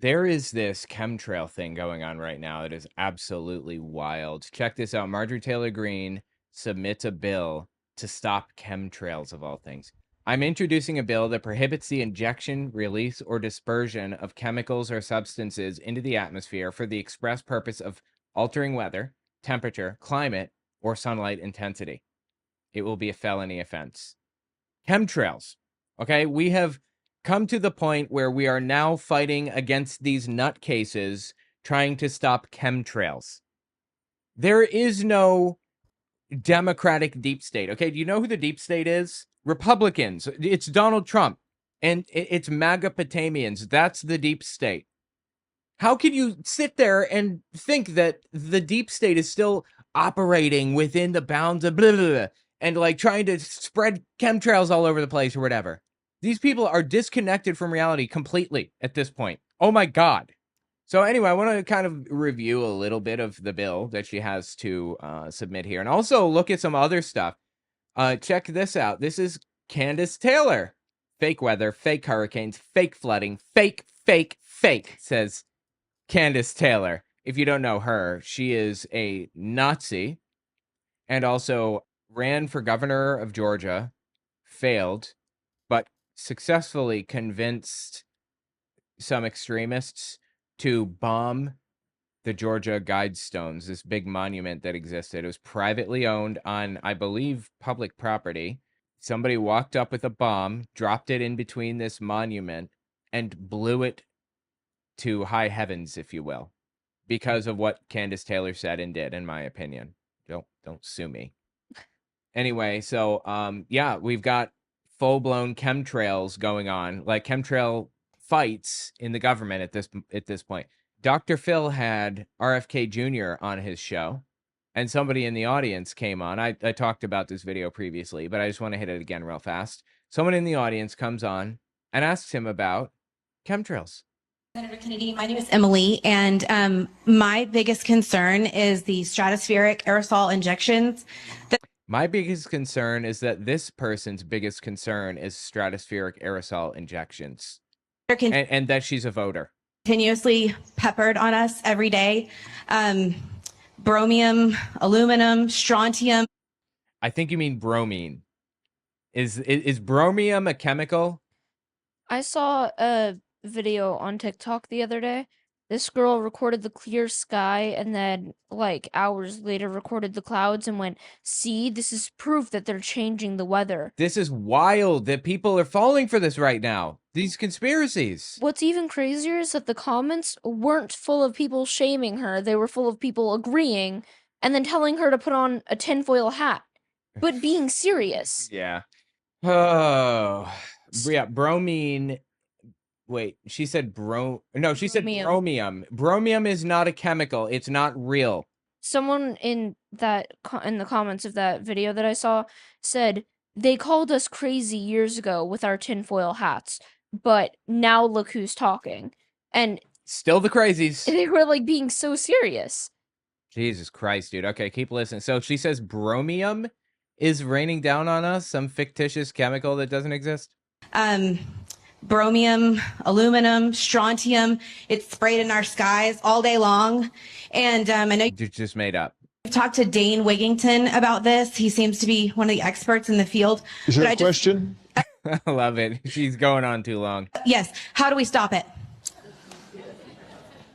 There is this chemtrail thing going on right now that is absolutely wild. Check this out. Marjorie Taylor Greene submits a bill to stop chemtrails of all things. I'm introducing a bill that prohibits the injection, release, or dispersion of chemicals or substances into the atmosphere for the express purpose of altering weather, temperature, climate, or sunlight intensity. It will be a felony offense. Chemtrails. Okay, we have come to the point where we are now fighting against these nutcases trying to stop chemtrails. There is no Democratic deep state. Okay, do you know who the deep state is? Republicans. It's Donald Trump. And it's MAGA-Potamians. That's the deep state. How can you sit there and think that the deep state is still operating within the bounds of blah, blah, blah, and like trying to spread chemtrails all over the place or whatever? These people are disconnected from reality completely at this point. Oh my God. So anyway, I want to kind of review a little bit of the bill that she has to submit here, and also look at some other stuff. Check this out. This is Candace Taylor. Fake weather, fake hurricanes, fake flooding, fake, says Candace Taylor. If you don't know her, she is a Nazi and also ran for governor of Georgia, failed, but successfully convinced some extremists to bomb the Georgia Guidestones, this big monument that existed. It was privately owned on, I believe, public property. Somebody walked up with a bomb, dropped it in between this monument, and blew it to high heavens, if you will, because of what Candace Taylor said and did, in my opinion. Don't sue me. Anyway, so yeah, we've got full-blown chemtrails going on, like chemtrail fights in the government at this point. Dr. Phil had RFK Jr. on his show, and somebody in the audience came on. I talked about this video previously, but I just want to hit it again real fast. Someone in the audience comes on and asks him about chemtrails. Senator Kennedy, my name is Emily, and my biggest concern is the stratospheric aerosol injections. My biggest concern is that this person's biggest concern is stratospheric aerosol injections, and that she's a voter. Continuously peppered on us every day. Bromium, aluminum, strontium. I think you mean bromine. Is bromium a chemical? I saw a video on TikTok the other day. This girl recorded the clear sky and then, like, hours later recorded the clouds and went, see, this is proof that they're changing the weather. This is wild that people are falling for this right now. These conspiracies. What's even crazier is that the comments weren't full of people shaming her. They were full of people agreeing and then telling her to put on a tinfoil hat, but being serious. Yeah. Oh, yeah. Bromine. Wait, she said she said bromium. Bromium is not a chemical. It's not real. Someone in the comments of that video that I saw said, they called us crazy years ago with our tinfoil hats, but now look who's talking. And still the crazies. They were like being so serious. Jesus Christ, dude. Okay, keep listening. So she says bromium is raining down on us, some fictitious chemical that doesn't exist? Bromium, aluminum, strontium. It's sprayed in our skies all day long. And I know you just made up. I've talked to Dane Wigington about this. He seems to be one of the experts in the field. Is there a question? I love it. She's going on too long. Yes. How do we stop it?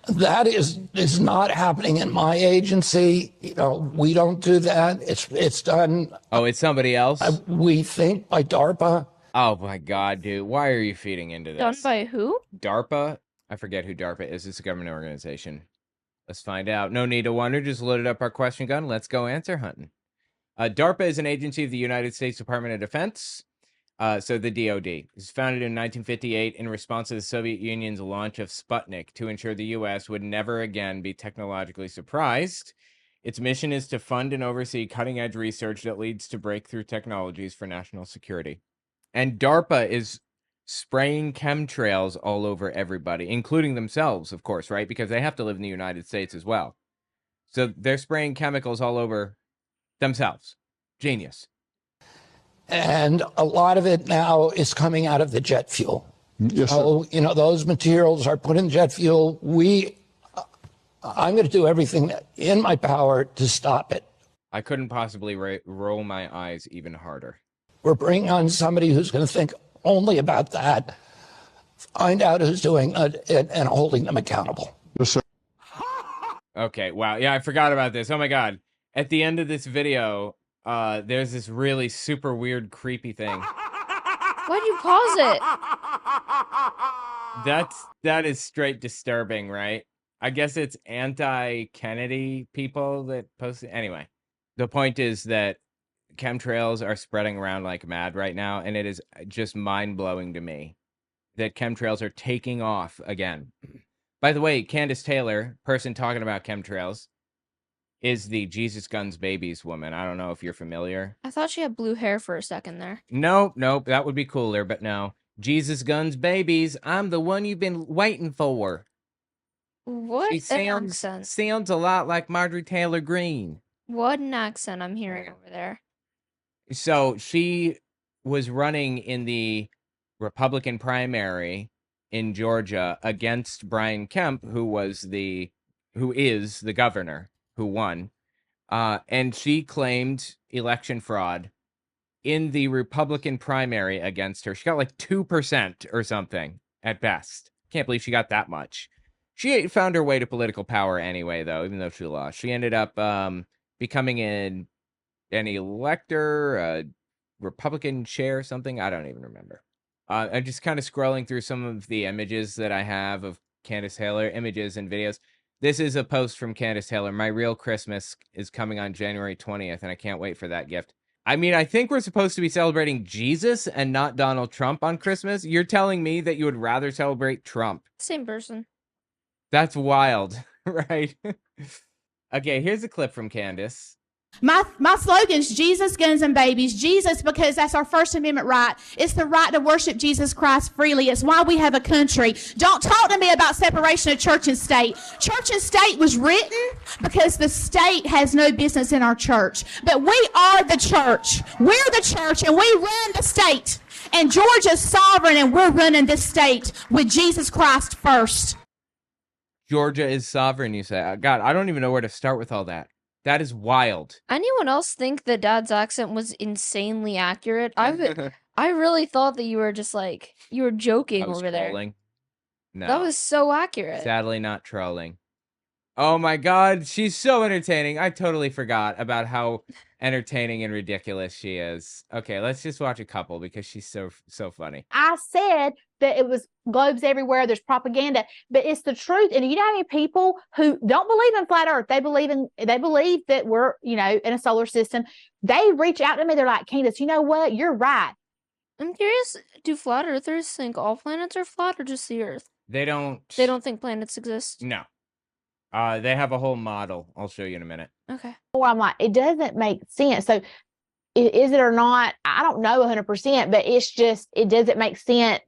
That is not happening in my agency. You know, we don't do that. It's done. Oh, it's somebody else? We think by DARPA. Oh my God, dude. Why are you feeding into this? Done by who? DARPA? I forget who DARPA is. It's a government organization. Let's find out. No need to wonder. Just loaded up our question gun. Let's go answer hunting. DARPA is an agency of the United States Department of Defense. So the DoD. It was founded in 1958 in response to the Soviet Union's launch of Sputnik to ensure the U.S. would never again be technologically surprised. Its mission is to fund and oversee cutting-edge research that leads to breakthrough technologies for national security. And DARPA is spraying chemtrails all over everybody, including themselves, of course, right? Because they have to live in the United States as well. So they're spraying chemicals all over themselves. Genius. And a lot of it now is coming out of the jet fuel. Yes, sir. So, those materials are put in jet fuel. I'm going to do everything in my power to stop it. I couldn't possibly roll my eyes even harder. We're bringing on somebody who's going to think only about that, find out who's doing it, and holding them accountable. Yes, sir. Okay, wow. Yeah, I forgot about this. Oh my God. At the end of this video, there's this really super weird, creepy thing. Why'd you pause it? That is straight disturbing, right? I guess it's anti-Kennedy people that post it. Anyway, the point is that chemtrails are spreading around like mad right now, and it is just mind-blowing to me that chemtrails are taking off again. By the way, Candace Taylor, person talking about chemtrails, is the Jesus Guns Babies woman. I don't know if you're familiar. I thought she had blue hair for a second there. Nope, that would be cooler, but no. Jesus Guns Babies, I'm the one you've been waiting for. What She an accent. sounds a lot like Marjorie Taylor Greene. What an accent I'm hearing over there. So she was running in the Republican primary in Georgia against Brian Kemp, who is the governor who won. And she claimed election fraud in the Republican primary against her. She got like 2% or something at best. Can't believe she got that much. She found her way to political power anyway, though, even though she lost. She ended up becoming an elector, a Republican chair, something. I don't even remember. I'm just kind of scrolling through some of the images that I have of Candace Taylor, images and videos. This is a post from Candace Taylor. My real Christmas is coming on January 20th, and I can't wait for that gift. I mean, I think we're supposed to be celebrating Jesus and not Donald Trump on Christmas. You're telling me that you would rather celebrate Trump. Same person. That's wild, right? Okay, here's a clip from Candace. My slogan's Jesus, guns, and babies. Jesus, because that's our First Amendment right. It's the right to worship Jesus Christ freely. It's why we have a country. Don't talk to me about separation of church and state. Church and state was written because the state has no business in our church. But we are the church. We're the church, and we run the state. And Georgia's sovereign, and we're running this state with Jesus Christ first. Georgia is sovereign, you say. God, I don't even know where to start with all that. That is wild. Anyone else think that Dad's accent was insanely accurate? I really thought that you were just like, you were joking over there. Trolling. No. That was so accurate. Sadly not trolling. Oh my God, she's so entertaining. I totally forgot about how entertaining and ridiculous she is. Okay, let's just watch a couple because she's so funny. I said that it was globes everywhere. There's propaganda, but it's the truth. And you know how many people who don't believe in flat Earth, they believe that we're, in a solar system. They reach out to me. They're like, Candace, you know what? You're right. I'm curious, do flat earthers think all planets are flat or just the Earth? They don't think planets exist? No. They have a whole model. I'll show you in a minute. Okay. Or I'm like, it doesn't make sense. So is it or not? I don't know 100%, but it's just, it doesn't make sense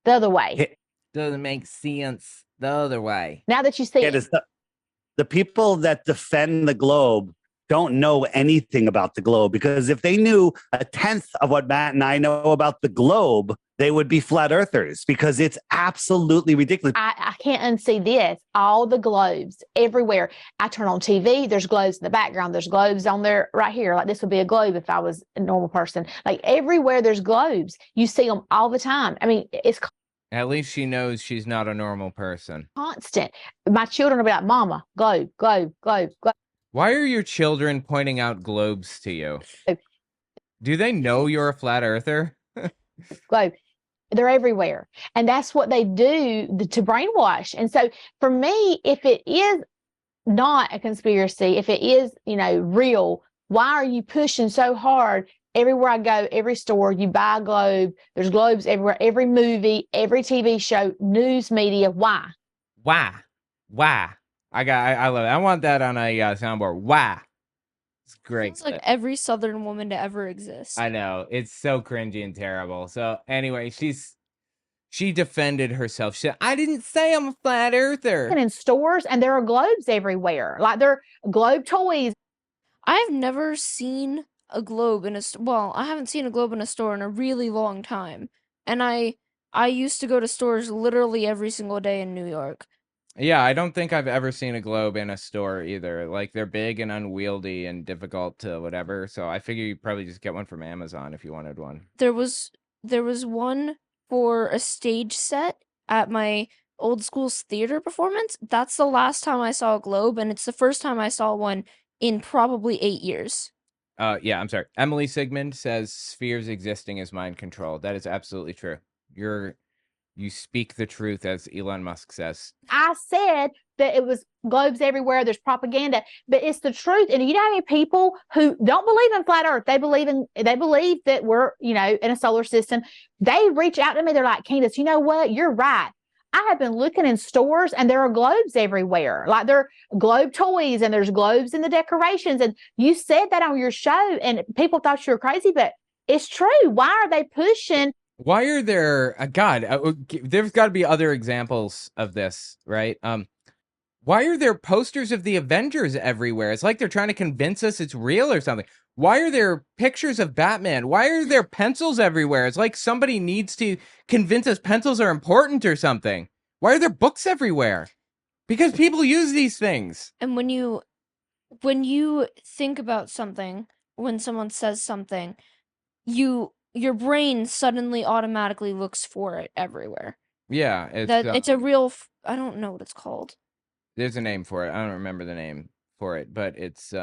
the other way. It doesn't make sense the other way. Now that you see it is the people that defend the globe don't know anything about the globe, because if they knew a tenth of what Matt and I know about the globe, they would be flat earthers, because it's absolutely ridiculous. I can't unsee this. All the globes everywhere. I turn on TV, there's globes in the background. There's globes on there right here. Like this would be a globe if I was a normal person. Like everywhere there's globes. You see them all the time. I mean, it's At least she knows she's not a normal person. constant. My children will be like, Mama, globe, globe, globe, globe. Why are your children pointing out globes to you? Do they know you're a flat earther? Globe. They're everywhere. And that's what they do to brainwash. And so for me, if it is not a conspiracy, if it is, real, why are you pushing so hard? Everywhere I go, every store, you buy a globe. There's globes everywhere. Every movie, every TV show, news media. Why? Why? I love it. I want that on a soundboard. Why? It's great. Sounds like every Southern woman to ever exist. I know. It's so cringy and terrible. So anyway, she defended herself. She said, I didn't say I'm a flat earther. And in stores, and there are globes everywhere. Like they're globe toys. I've never seen a globe in a well, I haven't seen a globe in a store in a really long time. And I I used to go to stores literally every single day in New York. Yeah, I don't think I've ever seen a globe in a store either. Like, they're big and unwieldy and difficult to whatever. So I figure you probably just get one from Amazon if you wanted one. There was one for a stage set at my old school's theater performance. That's the last time I saw a globe, and it's the first time I saw one in probably 8 years. Yeah, I'm sorry. Emily Sigmund says spheres existing is mind control. That is absolutely true. You speak the truth, as Elon Musk says. I said that it was globes everywhere. There's propaganda, but it's the truth. And you know how many people who don't believe in flat Earth, they believe that we're, in a solar system. They reach out to me. They're like, Candace, you know what? You're right. I have been looking in stores and there are globes everywhere. Like there are globe toys and there's globes in the decorations. And you said that on your show and people thought you were crazy, but it's true. Why are they pushing? Why are there, there's got to be other examples of this, right? Why are there posters of the Avengers everywhere? It's like they're trying to convince us it's real or something. Why are there pictures of Batman? Why are there pencils everywhere? It's like somebody needs to convince us pencils are important or something. Why are there books everywhere? Because people use these things. And when you think about something, when someone says something, your brain suddenly automatically looks for it everywhere. Yeah, It's a real I don't know what it's called. There's a name for it. I don't remember the name for it, but it's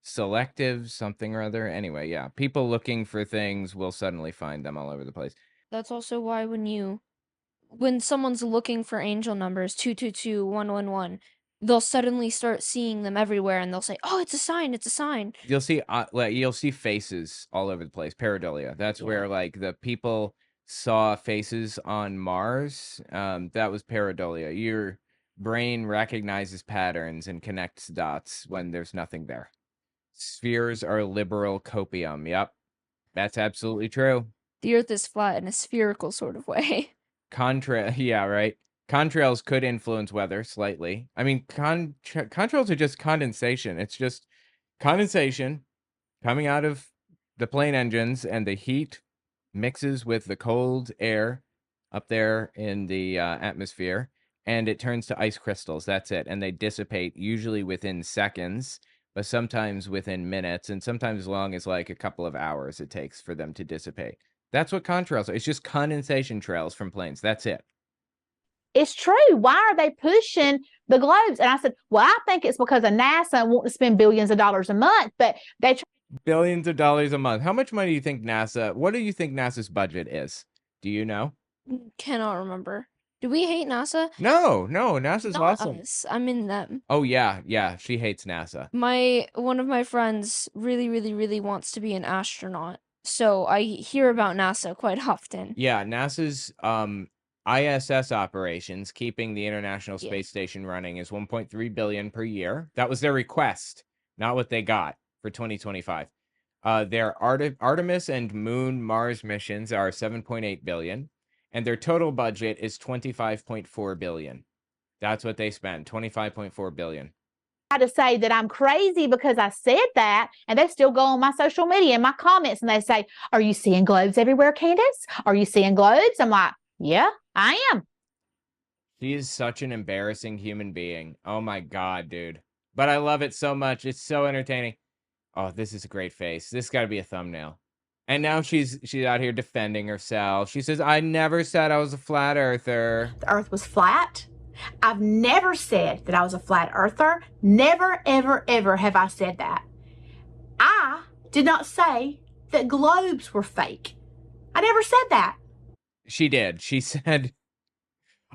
selective something or other. Anyway, yeah, people looking for things will suddenly find them all over the place. That's also why when someone's looking for angel numbers 222 111, they'll suddenly start seeing them everywhere and they'll say, "Oh, it's a sign, it's a sign." You'll see faces all over the place. Pareidolia. That's where like the people saw faces on Mars. That was pareidolia. Your brain recognizes patterns and connects dots when there's nothing there. Spheres are liberal copium. Yep, that's absolutely true. The Earth is flat in a spherical sort of way. Yeah, right. Contrails could influence weather slightly. I mean, contrails are just condensation. It's just condensation coming out of the plane engines, and the heat mixes with the cold air up there in the atmosphere, and it turns to ice crystals. That's it. And they dissipate usually within seconds, but sometimes within minutes, and sometimes as long as like a couple of hours it takes for them to dissipate. That's what contrails are. It's just condensation trails from planes. That's it. It's true. Why are they pushing the globes? And I said, well, I think it's because of NASA wanting to spend billions of dollars a month, but they billions of dollars a month. How much money do you think what do you think NASA's budget is? Do you know? Cannot remember. Do we hate NASA? No, NASA's Not awesome. us. I mean them. Oh yeah, she hates NASA. One of my friends really, really, really wants to be an astronaut. So I hear about NASA quite often. Yeah, NASA's ISS operations, keeping the International Space Station running, is $1.3 billion per year. That was their request, not what they got for 2025. Their Artemis and Moon Mars missions are $7.8 billion, and their total budget is $25.4 billion. That's what they spend, $25.4 billion. to say that I'm crazy because I said that, and they still go on my social media and my comments and they say, "Are you seeing globes everywhere, Candace? Are you seeing globes?" I'm like, yeah, I am. She is such an embarrassing human being. Oh my God, dude. But I love it so much. It's so entertaining. Oh, this is a great face. This got to be a thumbnail. And now she's out here defending herself. She says, "I never said I was a flat earther." The earth was flat. I've never said that I was a flat earther. Never, ever, ever have I said that. I did not say that globes were fake. I never said that. She did. She said,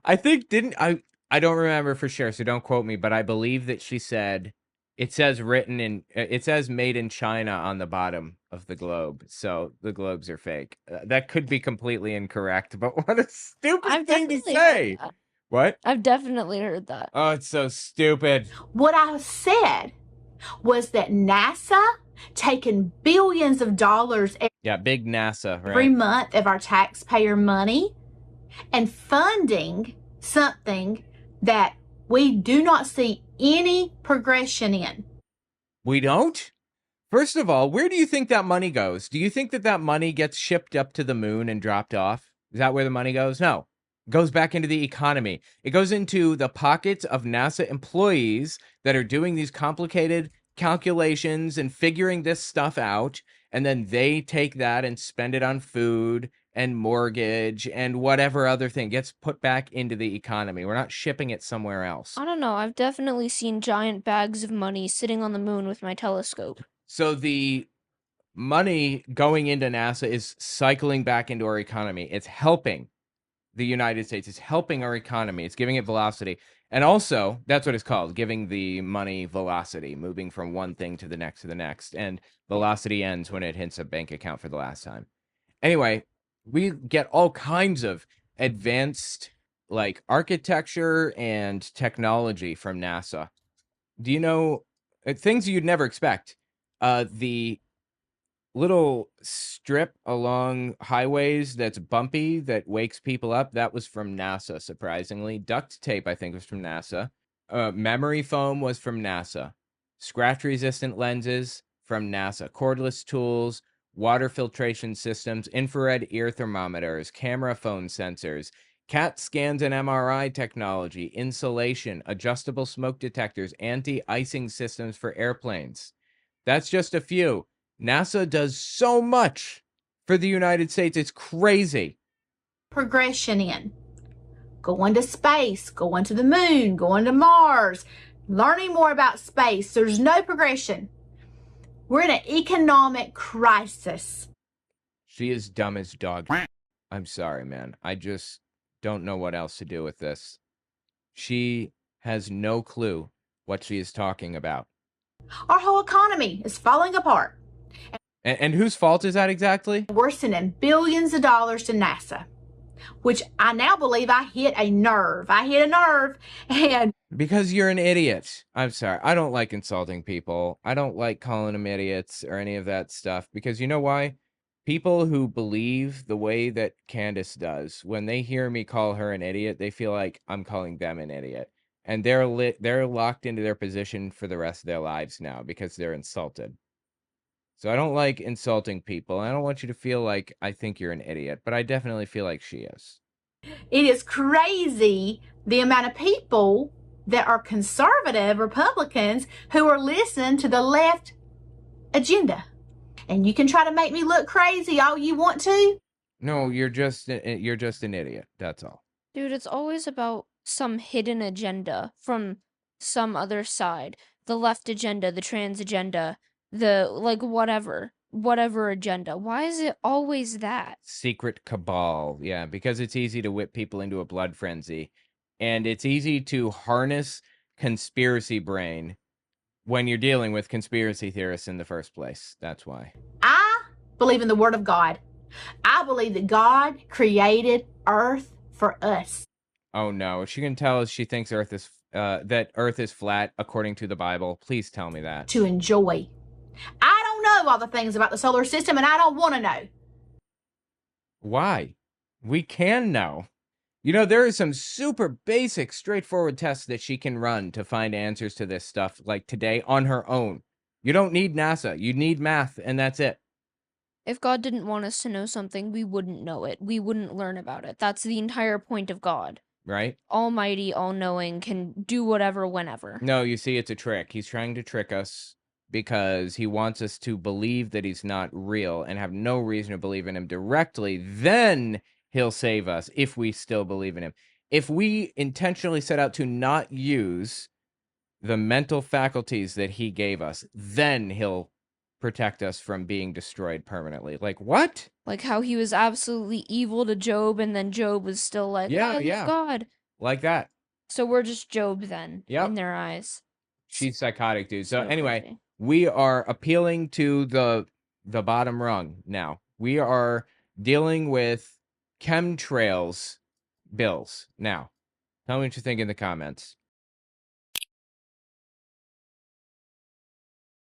I think, I don't remember for sure, so don't quote me, but I believe that she said, it says made in China on the bottom of the globe. So the globes are fake. That could be completely incorrect, but what a stupid thing to say. What? I've definitely heard that. Oh, it's so stupid. What I said was that NASA taking billions of dollars Yeah, big NASA, right? every month of our taxpayer money and funding something that we do not see any progression in. We don't? First of all, where do you think that money goes? Do you think that money gets shipped up to the moon and dropped off? Is that where the money goes? No. It goes back into the economy. It goes into the pockets of NASA employees that are doing these complicated calculations and figuring this stuff out. And then they take that and spend it on food and mortgage and whatever other thing gets put back into the economy. We're not shipping it somewhere else. I don't know. I've definitely seen giant bags of money sitting on the moon with my telescope. So the money going into NASA is cycling back into our economy. It's helping the United States. It's helping our economy. It's giving it velocity. And also, that's what it's called, giving the money velocity, moving from one thing to the next to the next. And velocity ends when it hits a bank account for the last time. Anyway, we get all kinds of advanced like architecture and technology from NASA. Do you know things you'd never expect? The little strip along highways that's bumpy that wakes people up, that was from NASA, surprisingly. Duct tape, I think, was from NASA. Memory foam was from NASA. Scratch resistant lenses from NASA. Cordless tools, water filtration systems, infrared ear thermometers, camera phone sensors, CAT scans and MRI technology, insulation, adjustable smoke detectors, anti-icing systems for airplanes. That's just a few. NASA does so much for the United States. It's crazy. Progression in going to space, going to the moon, going to Mars, learning more about space. There's no progression. We're in an economic crisis. She is dumb as dog. I'm sorry, man. I just don't know what else to do with this. She has no clue what she is talking about. Our whole economy is falling apart. And whose fault is that exactly? We're sending billions of dollars to NASA, which I now believe I hit a nerve. And Because you're an idiot. I'm sorry. I don't like insulting people. I don't like calling them idiots or any of that stuff. Because you know why? People who believe the way that Candace does, when they hear me call her an idiot, they feel like I'm calling them an idiot. And they're locked into their position for the rest of their lives now because they're insulted. So I don't like insulting people. I don't want you to feel like I think you're an idiot, but I definitely feel like she is. it is crazy the amount of people that are conservative Republicans who are listening to the left agenda. And you can try to make me look crazy all you want to. No, you're just an idiot. That's all. Dude, it's always about some hidden agenda from some other side. The left agenda, the trans agenda, the like whatever agenda. Why is it always that? Secret cabal. Yeah, because it's easy to whip people into a blood frenzy. And it's easy to harness conspiracy brain when you're dealing with conspiracy theorists in the first place. That's why. I believe in the Word of God. I believe that God created Earth for us. Oh no, she can tell us she thinks that Earth is flat according to the Bible. Please tell me that. To enjoy. I don't know all the things about the solar system, and I don't want to know. Why? We can know. You know, there are some super basic, straightforward tests that she can run to find answers to this stuff, like today, on her own. You don't need NASA. You need math, and that's it. If God didn't want us to know something, we wouldn't know it. We wouldn't learn about it. That's the entire point of God. Right? Almighty, all-knowing, can do whatever, whenever. No, you see, it's a trick. He's trying to trick us because he wants us to believe that he's not real and have no reason to believe in him directly. Then he'll save us if we still believe in him. If we intentionally set out to not use the mental faculties that he gave us, then he'll protect us from being destroyed permanently. Like, what? Like how he was absolutely evil to Job, and then Job was still like, Yeah, I love yeah. God. Like that. So we're just Job then, Yep. in their eyes. She's psychotic, dude. So anyway, crazy. we are appealing to the bottom rung now. We are dealing with chemtrails bills now. Tell me what you think in the comments.